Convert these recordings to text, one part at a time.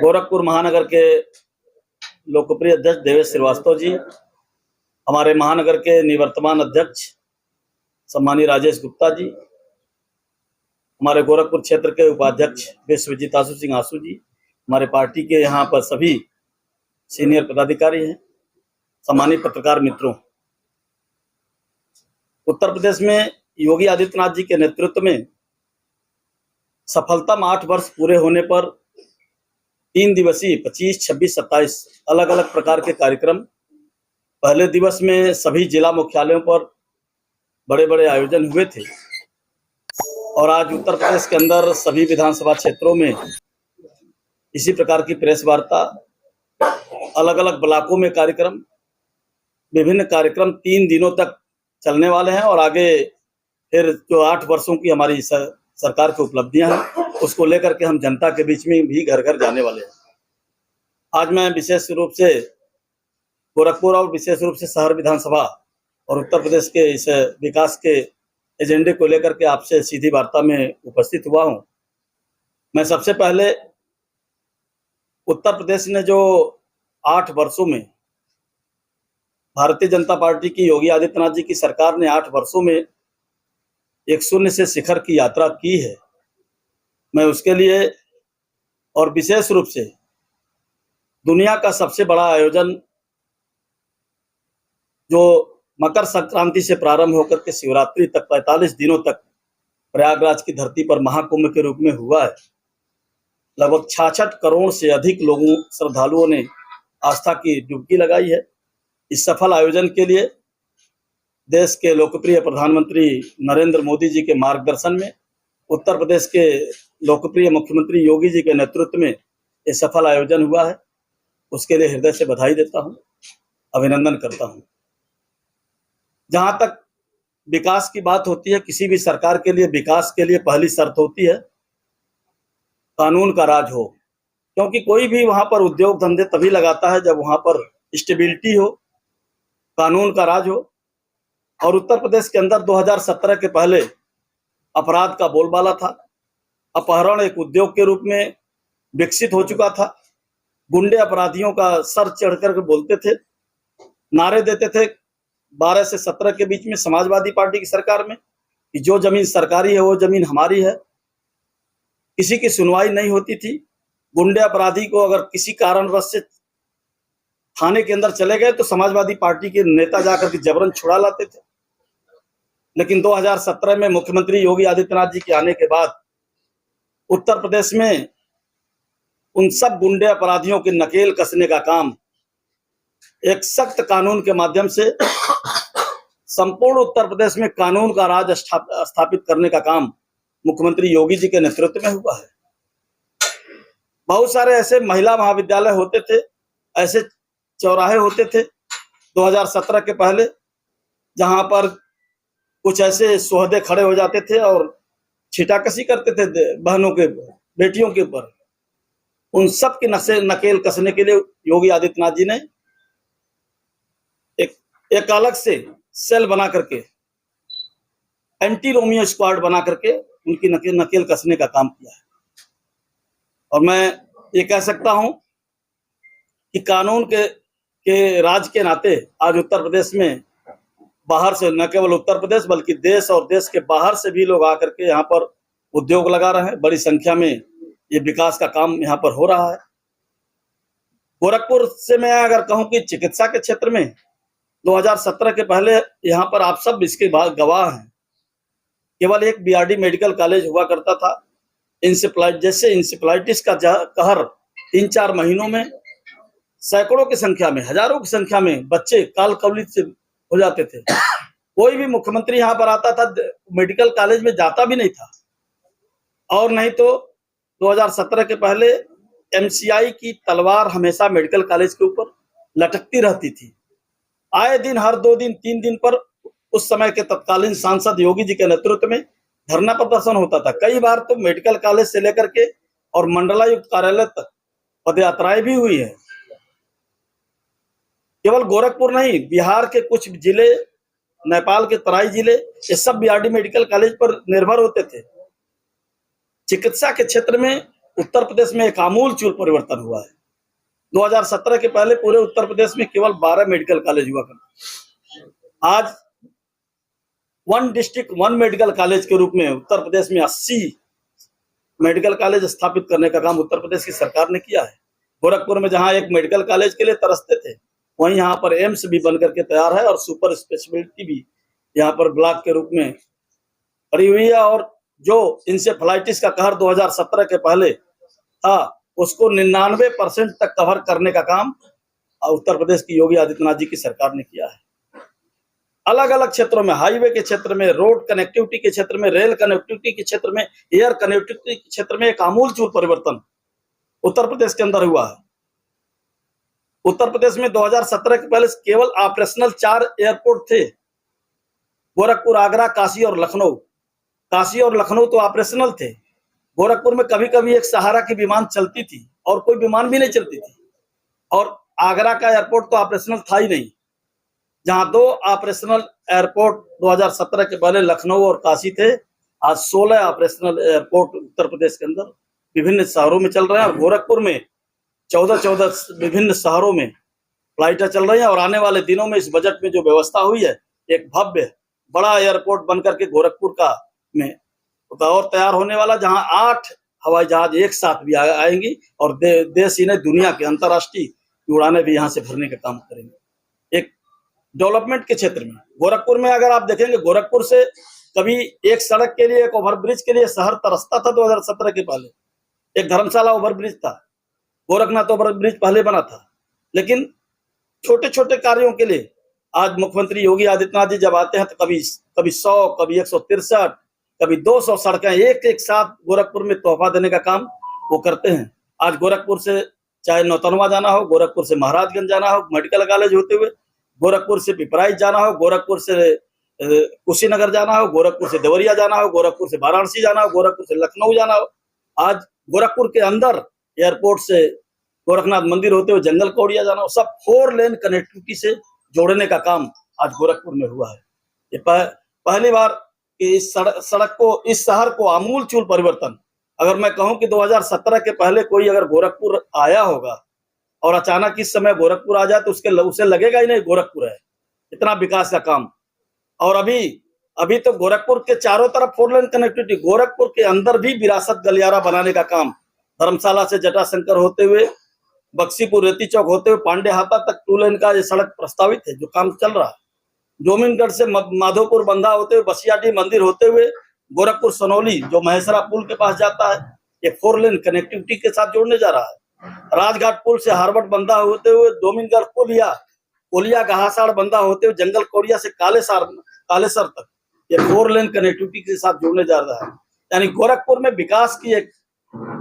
गोरखपुर महानगर के लोकप्रिय अध्यक्ष देवेश श्रीवास्तव जी, हमारे महानगर के निवर्तमान अध्यक्ष सम्मानीय राजेश गुप्ता जी, हमारे गोरखपुर क्षेत्र के उपाध्यक्ष विश्वजीत आशु सिंह आशु जी, हमारे पार्टी के यहाँ पर सभी सीनियर पदाधिकारी हैं, सम्मानित पत्रकार मित्रों। उत्तर प्रदेश में योगी आदित्यनाथ जी के नेतृत्व में सफलतम 8 वर्ष पूरे होने पर 3 दिवसीय 25, 26, 27 अलग अलग प्रकार के कार्यक्रम पहले दिवस में सभी जिला मुख्यालयों पर बड़े बड़े आयोजन हुए थे और आज उत्तर प्रदेश के अंदर सभी विधानसभा क्षेत्रों में इसी प्रकार की प्रेस वार्ता, अलग अलग ब्लॉकों में कार्यक्रम, विभिन्न कार्यक्रम 3 दिनों तक चलने वाले हैं और आगे फिर जो 8 वर्षों की हमारी सरकार की उपलब्धियां हैं उसको लेकर के हम जनता के बीच में भी घर घर जाने वाले हैं। आज मैं विशेष रूप से गोरखपुर और विशेष रूप से शहर विधानसभा और उत्तर प्रदेश के इस विकास के एजेंडे को लेकर के आपसे सीधी वार्ता में उपस्थित हुआ हूं। मैं सबसे पहले उत्तर प्रदेश ने जो 8 वर्षों में भारतीय जनता पार्टी की योगी आदित्यनाथ जी की सरकार ने 8 वर्षों में एक शून्य से शिखर की यात्रा की है, मैं उसके लिए और विशेष रूप से दुनिया का सबसे बड़ा आयोजन जो मकर संक्रांति से प्रारंभ होकर के शिवरात्रि तक 45 दिनों तक प्रयागराज की धरती पर महाकुंभ के रूप में हुआ है। लगभग 66 करोड़ से अधिक लोगों श्रद्धालुओं ने आस्था की डुबकी लगाई है। इस सफल आयोजन के लिए देश के लोकप्रिय प्रधानमंत्री नरेंद्र मोदी जी के मार्गदर्शन में उत्तर प्रदेश के लोकप्रिय मुख्यमंत्री योगी जी के नेतृत्व में ये सफल आयोजन हुआ है। उसके लिए हृदय से बधाई देता हूं, अभिनंदन करता हूं। जहां तक विकास की बात होती है, किसी भी सरकार के लिए विकास के लिए पहली शर्त होती है कानून का राज हो, क्योंकि कोई भी वहां पर उद्योग धंधे तभी लगाता है जब वहां पर स्टेबिलिटी हो, कानून का राज हो। और उत्तर प्रदेश के अंदर 2017 के पहले अपराध का बोलबाला था, अपहरण एक उद्योग के रूप में विकसित हो चुका था। गुंडे अपराधियों का सर चढ़कर बोलते थे, नारे देते थे 12 से 17 के बीच में समाजवादी पार्टी की सरकार में कि जो जमीन सरकारी है वो जमीन हमारी है। किसी की सुनवाई नहीं होती थी। गुंडे अपराधी को अगर किसी कारणवश से थाने के अंदर चले गए तो समाजवादी पार्टी के नेता जाकर के जबरन छुड़ा लाते थे। लेकिन 2017 में मुख्यमंत्री योगी आदित्यनाथ जी के आने के बाद उत्तर प्रदेश में उन सब गुंडे अपराधियों के नकेल कसने का काम एक सख्त कानून के माध्यम से संपूर्ण उत्तर प्रदेश में कानून का राज स्थापित करने का काम मुख्यमंत्री योगी जी के नेतृत्व में हुआ है। बहुत सारे ऐसे महिला महाविद्यालय होते थे, ऐसे चौराहे होते थे 2017 के पहले जहां पर कुछ ऐसे सोहदे खड़े हो जाते थे और छिटाकसी करते थे बहनों के, बेटियों के ऊपर। उन सब की नकेल कसने के लिए योगी आदित्यनाथ जी ने एक अलग से सेल बना करके, एंटी रोमियो स्क्वाड बना करके उनकी नकेल कसने का काम किया है। और मैं ये कह सकता हूं कि कानून के राज के नाते आज उत्तर प्रदेश में बाहर से, न केवल उत्तर प्रदेश बल्कि देश और देश के बाहर से भी लोग आकर के यहाँ पर उद्योग लगा रहे हैं। बड़ी संख्या में ये विकास का काम यहाँ पर हो रहा है। गोरखपुर से मैं अगर कहूँ कि चिकित्सा के क्षेत्र में 2017 के पहले यहाँ पर आप सब इसके गवाह हैं, केवल एक बीआरडी मेडिकल कॉलेज हुआ करता था। इंसेफ्लाइटिस का कहर 3-4 महीनों में सैकड़ों की संख्या में, हजारों की संख्या में बच्चे काल कवलित से हो जाते थे। कोई भी मुख्यमंत्री यहाँ पर आता था, मेडिकल कॉलेज में जाता भी नहीं था। और नहीं तो 2017 के पहले एमसीआई की तलवार हमेशा मेडिकल कॉलेज के ऊपर लटकती रहती थी। आए दिन, हर 2 दिन 3 दिन पर उस समय के तत्कालीन सांसद योगी जी के नेतृत्व में धरना प्रदर्शन होता था। कई बार तो मेडिकल कॉलेज से लेकर के और मंडलायुक्त कार्यालय तक पदयात्राएं भी हुई है। केवल गोरखपुर नहीं, बिहार के कुछ जिले, नेपाल के तराई जिले, ये सब बीआरडी मेडिकल कॉलेज पर निर्भर होते थे। चिकित्सा के क्षेत्र में उत्तर प्रदेश में एक आमूलचूल परिवर्तन हुआ है। 2017 के पहले पूरे उत्तर प्रदेश में केवल 12 मेडिकल कॉलेज हुआ करते। आज one district one medical college के रूप में उत्तर प्रदेश में 80 मेडिकल कॉलेज स्थापित करने का काम उत्तर प्रदेश की सरकार ने किया है। गोरखपुर में जहां एक मेडिकल कॉलेज के लिए तरसते थे, वहीं यहाँ पर एम्स भी बन करके तैयार है और सुपर स्पेशलिटी भी यहाँ पर ब्लॉक के रूप में खड़ी हुई है। और जो इंसेफ्लाइटिस का कहर 2017 के पहले था, उसको 99% तक कवर करने का काम उत्तर प्रदेश की योगी आदित्यनाथ जी की सरकार ने किया है। अलग अलग क्षेत्रों में, हाईवे के क्षेत्र में, रोड कनेक्टिविटी के क्षेत्र में, रेल कनेक्टिविटी के क्षेत्र में, एयर कनेक्टिविटी के क्षेत्र में एक आमूलचूल परिवर्तन उत्तर प्रदेश के अंदर हुआ है। उत्तर प्रदेश में 2017 के पहले केवल ऑपरेशनल 4 एयरपोर्ट थे, गोरखपुर, आगरा, काशी और लखनऊ। काशी और लखनऊ तो ऑपरेशनल थे। गोरखपुर में कभी कभी एक सहारा की विमान चलती थी और कोई विमान भी नहीं चलती थी। और आगरा का एयरपोर्ट तो ऑपरेशनल था ही नहीं। जहां 2 ऑपरेशनल एयरपोर्ट 2017 के पहले लखनऊ और काशी थे, आज 16 ऑपरेशनल एयरपोर्ट उत्तर प्रदेश के अंदर विभिन्न शहरों में चल रहे हैं। और गोरखपुर में 14 विभिन्न शहरों में फ्लाइटें चल रही हैं। और आने वाले दिनों में इस बजट में जो व्यवस्था हुई है, एक भव्य बड़ा एयरपोर्ट बनकर के गोरखपुर का में और तैयार होने वाला, जहां 8 हवाई जहाज एक साथ भी आएंगी और देश ही नहीं दुनिया के अंतर्राष्ट्रीय उड़ानें भी यहाँ से भरने का काम करेंगे। एक डेवलपमेंट के क्षेत्र में गोरखपुर में अगर आप देखेंगे, गोरखपुर से कभी एक सड़क के लिए, एक ओवरब्रिज के लिए शहर तरसता था। 2017 के पहले एक धर्मशाला ओवरब्रिज था, गोरखनाथ ओवरब्रिज पहले बना था। लेकिन छोटे छोटे कार्यों के लिए आज मुख्यमंत्री योगी आदित्यनाथ जी जब आते हैं तो कभी 100, कभी 163, कभी 200 सड़कें एक साथ गोरखपुर में तोहफा देने का काम वो करते हैं। आज गोरखपुर से चाहे नौतनवा जाना हो, गोरखपुर से महाराजगंज जाना हो मेडिकल कॉलेज होते हुए, गोरखपुर से पिपराइच जाना हो, गोरखपुर से कुशीनगर जाना हो, गोरखपुर से देवरिया जाना हो, गोरखपुर से वाराणसी जाना हो, गोरखपुर से लखनऊ जाना हो। आज गोरखपुर के अंदर एयरपोर्ट से गोरखनाथ मंदिर होते हुए जंगल कौड़िया जाना हो, सब 4 लेन कनेक्टिविटी से जोड़ने का काम आज गोरखपुर में हुआ है। ये पहली बार कि इस सड़क को, इस शहर को आमूलचूल परिवर्तन। अगर मैं कहूं कि 2017 के पहले कोई अगर गोरखपुर आया होगा और अचानक इस समय गोरखपुर आ जाए तो उसे लगेगा ही नहीं गोरखपुर है, इतना विकास का काम। और अभी तो गोरखपुर के चारों तरफ 4 लेन कनेक्टिविटी, गोरखपुर के अंदर भी विरासत गलियारा बनाने का काम, धर्मशाला से जटाशंकर होते हुए, बक्सीपुर रेती चौक होते हुए पांडे हाता तक 2 लेन का ये सड़क प्रस्तावित है, जो काम चल रहा है। डोमिनगढ़ से माधोपुर बंधा होते हुए, बसियाडी मंदिर होते हुए, गोरखपुर सनौली जो महेसरा पुल के पास जाता है, ये 4 लेन कनेक्टिविटी के साथ जोड़ने जा रहा है। राजघाट पुल से हार्वर्ड बंधा होते हुए, डोमिनगढ़ कोलिया घासाड़ बंधा होते हुए, जंगल कौड़िया से कालेसर तक ये 4 लेन कनेक्टिविटी के साथ जोड़ने जा रहा है। यानी गोरखपुर में विकास की एक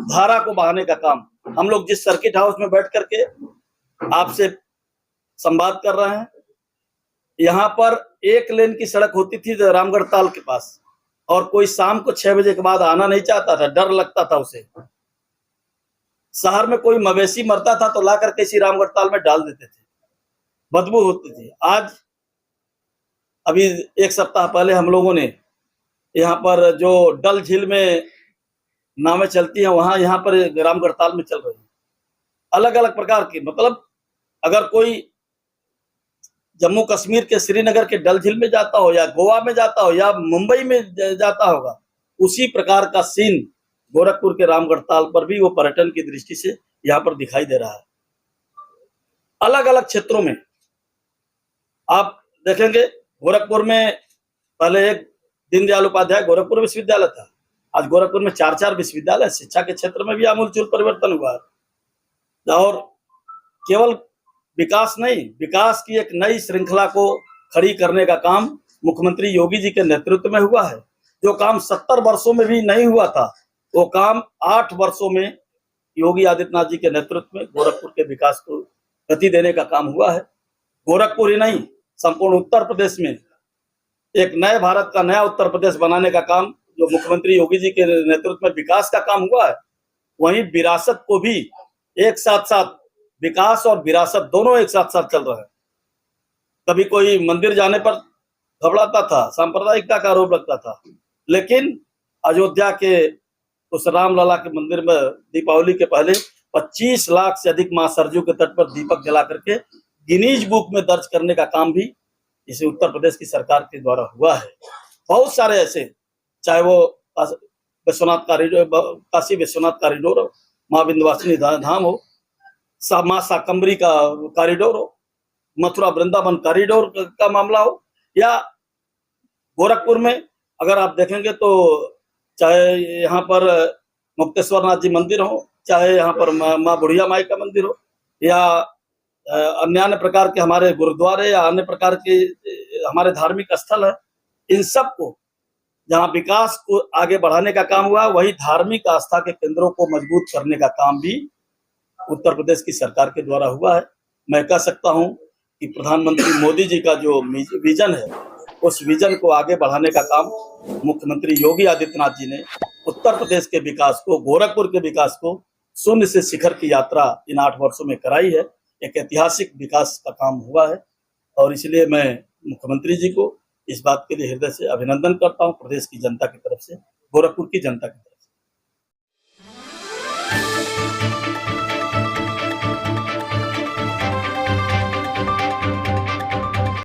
धारा को बहाने का काम हम लोग जिस सर्किट हाउस में बैठ करके आपसे संवाद कर रहे हैं, यहाँ पर 1 लेन की सड़क होती थी रामगढ़ ताल के पास, और कोई शाम को 6 बजे के बाद आना नहीं चाहता था, डर लगता था उसे। शहर में कोई मवेशी मरता था तो ला करके इसी रामगढ़ ताल में डाल देते थे, बदबू होती थी। आज अभी 1 सप्ताह पहले हम लोगों ने यहाँ पर जो डल झील में नावें चलती हैं, वहां यहाँ पर रामगढ़ ताल में चल रही है। अलग अलग प्रकार की, मतलब अगर कोई जम्मू कश्मीर के श्रीनगर के डल झील में जाता हो, या गोवा में जाता हो, या मुंबई में जाता होगा, उसी प्रकार का सीन गोरखपुर के रामगढ़ ताल पर भी वो पर्यटन की दृष्टि से यहाँ पर दिखाई दे रहा है। अलग अलग क्षेत्रों में आप देखेंगे, गोरखपुर में पहले एक दीनदयाल उपाध्याय गोरखपुर विश्वविद्यालय था, आज गोरखपुर में 4 विश्वविद्यालय। शिक्षा के क्षेत्र में भी आमूलचूल परिवर्तन हुआ है। और केवल विकास नहीं, विकास की एक नई श्रृंखला को खड़ी करने का काम मुख्यमंत्री योगी जी के नेतृत्व में हुआ है। जो काम 70 वर्षों में भी नहीं हुआ था, वो काम 8 वर्षों में योगी आदित्यनाथ जी के नेतृत्व में गोरखपुर के विकास को गति देने का काम हुआ है। गोरखपुर ही नहीं, संपूर्ण उत्तर प्रदेश में एक नए भारत का नया उत्तर प्रदेश बनाने का काम जो मुख्यमंत्री योगी जी के नेतृत्व में विकास का काम हुआ है, वहीं विरासत को भी एक साथ, विकास और विरासत दोनों एक साथ चल रहे हैं। कभी कोई मंदिर जाने पर घबराता था, सांप्रदायिकता का आरोप लगता था, लेकिन अयोध्या के उस रामलला के मंदिर में दीपावली के पहले 25 लाख से अधिक मां सरजू के तट पर दीपक जला करके गिनीज बुक में दर्ज करने का काम भी इसे उत्तर प्रदेश की सरकार के द्वारा हुआ है। बहुत सारे ऐसे, चाहे वो विश्वनाथ कॉरिडोर, काशी विश्वनाथ कॉरिडोर हो, माँ विंध्यवासिनी धाम हो, माँ शाकंभरी का कॉरिडोर हो, मथुरा वृंदावन कॉरिडोर का मामला हो, या गोरखपुर में अगर आप देखेंगे तो चाहे यहाँ पर मुक्तेश्वर नाथ जी मंदिर हो, चाहे यहाँ पर माँ बुढ़िया माई का मंदिर हो, या अन्य प्रकार के हमारे गुरुद्वारे या अन्य प्रकार के हमारे धार्मिक स्थल है, इन सब को जहाँ विकास को आगे बढ़ाने का काम हुआ, वही धार्मिक आस्था के केंद्रों को मजबूत करने का काम भी उत्तर प्रदेश की सरकार के द्वारा हुआ है। मैं कह सकता हूं कि प्रधानमंत्री मोदी जी का जो विजन है, उस विजन को आगे बढ़ाने का काम मुख्यमंत्री योगी आदित्यनाथ जी ने उत्तर प्रदेश के विकास को, गोरखपुर के विकास को शून्य से शिखर की यात्रा इन 8 वर्षों में कराई है। एक ऐतिहासिक विकास का काम हुआ है और इसलिए मैं मुख्यमंत्री जी को इस बात के लिए हृदय से अभिनंदन करता हूं, प्रदेश की जनता की तरफ से, गोरखपुर की जनता की तरफ से।